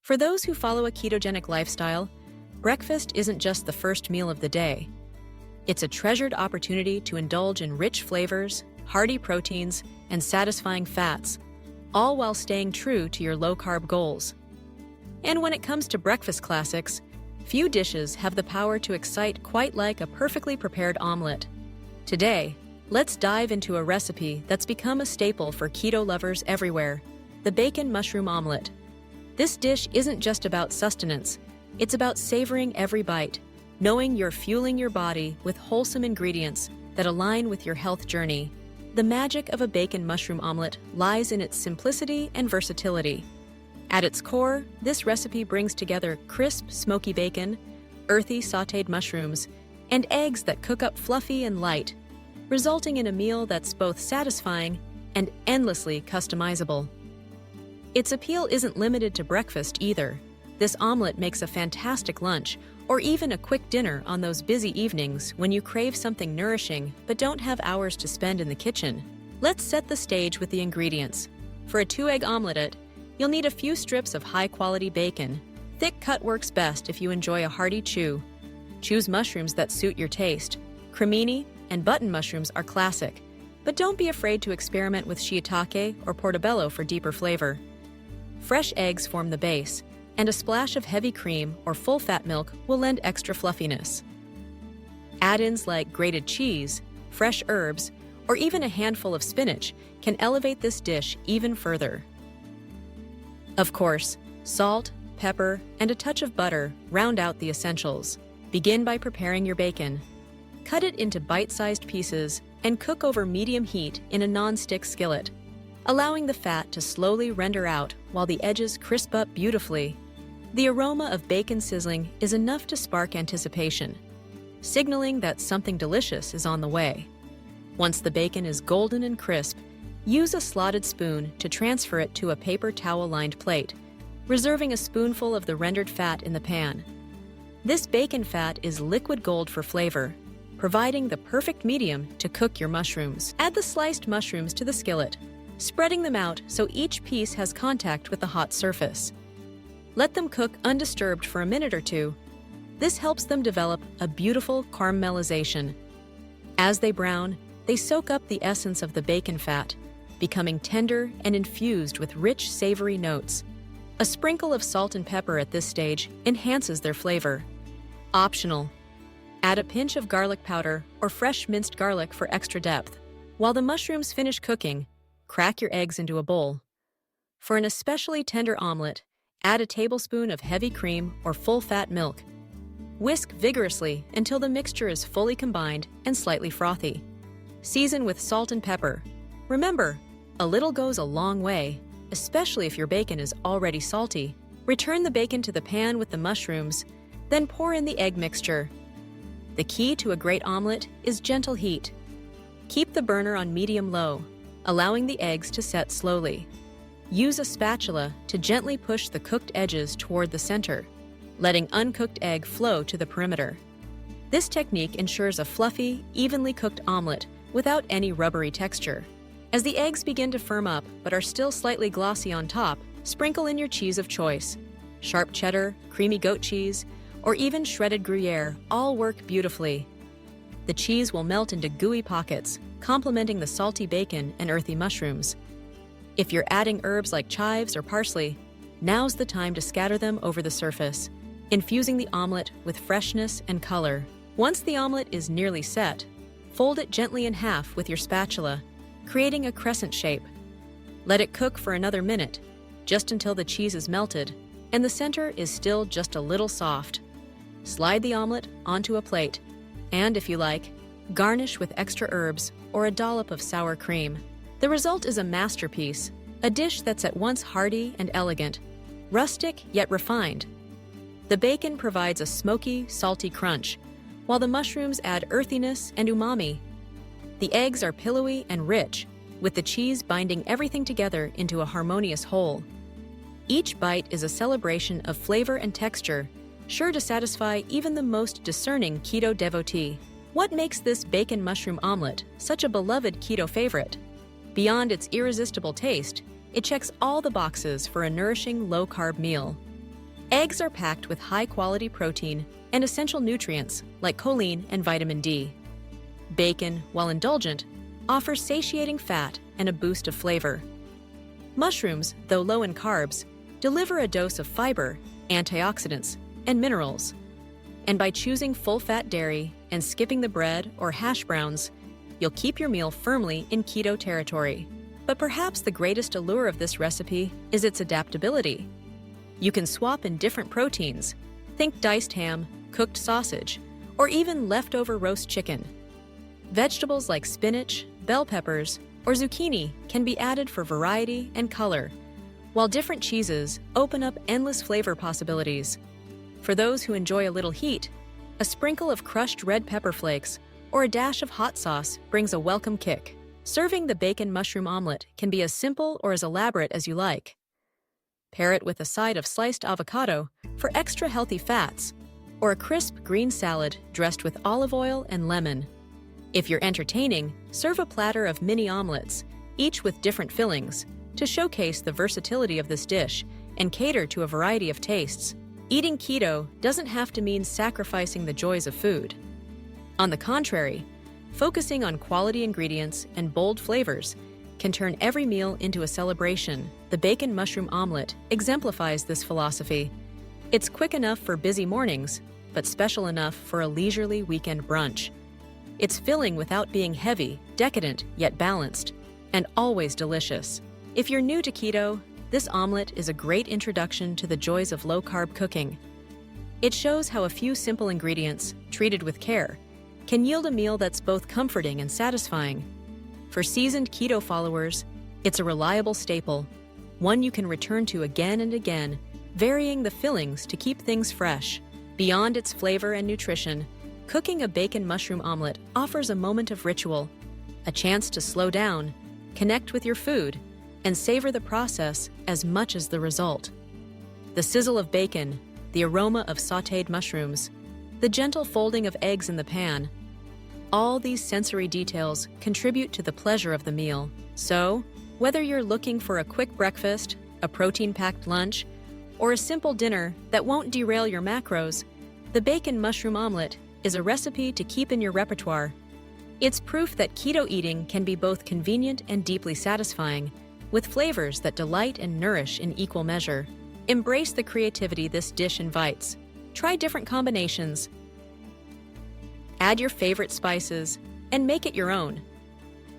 For those who follow a ketogenic lifestyle, breakfast isn't just the first meal of the day. It's a treasured opportunity to indulge in rich flavors, hearty proteins, and satisfying fats, all while staying true to your low-carb goals. And when it comes to breakfast classics, few dishes have the power to excite quite like a perfectly prepared omelet. Today, let's dive into a recipe that's become a staple for keto lovers everywhere: the bacon mushroom omelet. This dish isn't just about sustenance, it's about savoring every bite, knowing you're fueling your body with wholesome ingredients that align with your health journey. The magic of a bacon mushroom omelet lies in its simplicity and versatility. At its core, this recipe brings together crisp, smoky bacon, earthy sautéed mushrooms, and eggs that cook up fluffy and light, resulting in a meal that's both satisfying and endlessly customizable. Its appeal isn't limited to breakfast either. This omelet makes a fantastic lunch or even a quick dinner on those busy evenings when you crave something nourishing but don't have hours to spend in the kitchen. Let's set the stage with the ingredients. For a 2-egg omelette, you'll need a few strips of high-quality bacon. Thick cut works best if you enjoy a hearty chew. Choose mushrooms that suit your taste. Cremini and button mushrooms are classic, but don't be afraid to experiment with shiitake or portobello for deeper flavor. Fresh eggs form the base, and a splash of heavy cream or full-fat milk will lend extra fluffiness. Add-ins like grated cheese, fresh herbs, or even a handful of spinach can elevate this dish even further. Of course, salt, pepper, and a touch of butter round out the essentials. Begin by preparing your bacon. Cut it into bite-sized pieces and cook over medium heat in a non-stick skillet, allowing the fat to slowly render out while the edges crisp up beautifully. The aroma of bacon sizzling is enough to spark anticipation, signaling that something delicious is on the way. Once the bacon is golden and crisp, use a slotted spoon to transfer it to a paper towel-lined plate, reserving a spoonful of the rendered fat in the pan. This bacon fat is liquid gold for flavor, providing the perfect medium to cook your mushrooms. Add the sliced mushrooms to the skillet, spreading them out so each piece has contact with the hot surface. Let them cook undisturbed for a minute or two. This helps them develop a beautiful caramelization. As they brown, they soak up the essence of the bacon fat, becoming tender and infused with rich, savory notes. A sprinkle of salt and pepper at this stage enhances their flavor. Optional. Add a pinch of garlic powder or fresh minced garlic for extra depth. While the mushrooms finish cooking, crack your eggs into a bowl. For an especially tender omelet, add a tablespoon of heavy cream or full-fat milk. Whisk vigorously until the mixture is fully combined and slightly frothy. Season with salt and pepper. Remember, a little goes a long way, especially if your bacon is already salty. Return the bacon to the pan with the mushrooms, then pour in the egg mixture. The key to a great omelet is gentle heat. Keep the burner on medium-low, allowing the eggs to set slowly. Use a spatula to gently push the cooked edges toward the center, letting uncooked egg flow to the perimeter. This technique ensures a fluffy, evenly cooked omelet without any rubbery texture. As the eggs begin to firm up but are still slightly glossy on top, sprinkle in your cheese of choice. Sharp cheddar, creamy goat cheese, or even shredded Gruyere all work beautifully. The cheese will melt into gooey pockets, complementing the salty bacon and earthy mushrooms. If you're adding herbs like chives or parsley, now's the time to scatter them over the surface, infusing the omelet with freshness and color. Once the omelet is nearly set, fold it gently in half with your spatula, creating a crescent shape. Let it cook for another minute, just until the cheese is melted and the center is still just a little soft. Slide the omelet onto a plate, and if you like, garnish with extra herbs or a dollop of sour cream. The result is a masterpiece, a dish that's at once hearty and elegant, rustic yet refined. The bacon provides a smoky, salty crunch, while the mushrooms add earthiness and umami. The eggs are pillowy and rich, with the cheese binding everything together into a harmonious whole. Each bite is a celebration of flavor and texture, sure to satisfy even the most discerning keto devotee. What makes this bacon mushroom omelet such a beloved keto favorite? Beyond its irresistible taste, it checks all the boxes for a nourishing low-carb meal. Eggs are packed with high-quality protein and essential nutrients like choline and vitamin D. Bacon, while indulgent, offers satiating fat and a boost of flavor. Mushrooms, though low in carbs, deliver a dose of fiber, antioxidants, and minerals. And by choosing full-fat dairy and skipping the bread or hash browns, you'll keep your meal firmly in keto territory. But perhaps the greatest allure of this recipe is its adaptability. You can swap in different proteins. Think diced ham, cooked sausage, or even leftover roast chicken. Vegetables like spinach, bell peppers, or zucchini can be added for variety and color, while different cheeses open up endless flavor possibilities. For those who enjoy a little heat, a sprinkle of crushed red pepper flakes or a dash of hot sauce brings a welcome kick. Serving the bacon mushroom omelet can be as simple or as elaborate as you like. Pair it with a side of sliced avocado for extra healthy fats, or a crisp green salad dressed with olive oil and lemon. If you're entertaining, serve a platter of mini omelets, each with different fillings, to showcase the versatility of this dish and cater to a variety of tastes. Eating keto doesn't have to mean sacrificing the joys of food. On the contrary, focusing on quality ingredients and bold flavors can turn every meal into a celebration. The bacon mushroom omelet exemplifies this philosophy. It's quick enough for busy mornings, but special enough for a leisurely weekend brunch. It's filling without being heavy, decadent yet balanced, and always delicious. If you're new to keto, this omelet is a great introduction to the joys of low-carb cooking. It shows how a few simple ingredients, treated with care, can yield a meal that's both comforting and satisfying. For seasoned keto followers, it's a reliable staple, one you can return to again and again, varying the fillings to keep things fresh. Beyond its flavor and nutrition, cooking a bacon mushroom omelet offers a moment of ritual, a chance to slow down, connect with your food, and savor the process as much as the result. The sizzle of bacon, the aroma of sautéed mushrooms, the gentle folding of eggs in the pan, all these sensory details contribute to the pleasure of the meal. So, whether you're looking for a quick breakfast, a protein-packed lunch, or a simple dinner that won't derail your macros, the bacon mushroom omelet is a recipe to keep in your repertoire. It's proof that keto eating can be both convenient and deeply satisfying, with flavors that delight and nourish in equal measure. Embrace the creativity this dish invites. Try different combinations. Add your favorite spices and make it your own.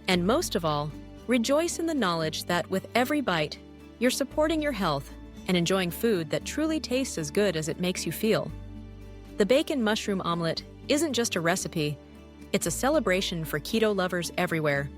And most of all, rejoice in the knowledge that with every bite, you're supporting your health and enjoying food that truly tastes as good as it makes you feel. The bacon mushroom omelet isn't just a recipe, it's a celebration for keto lovers everywhere.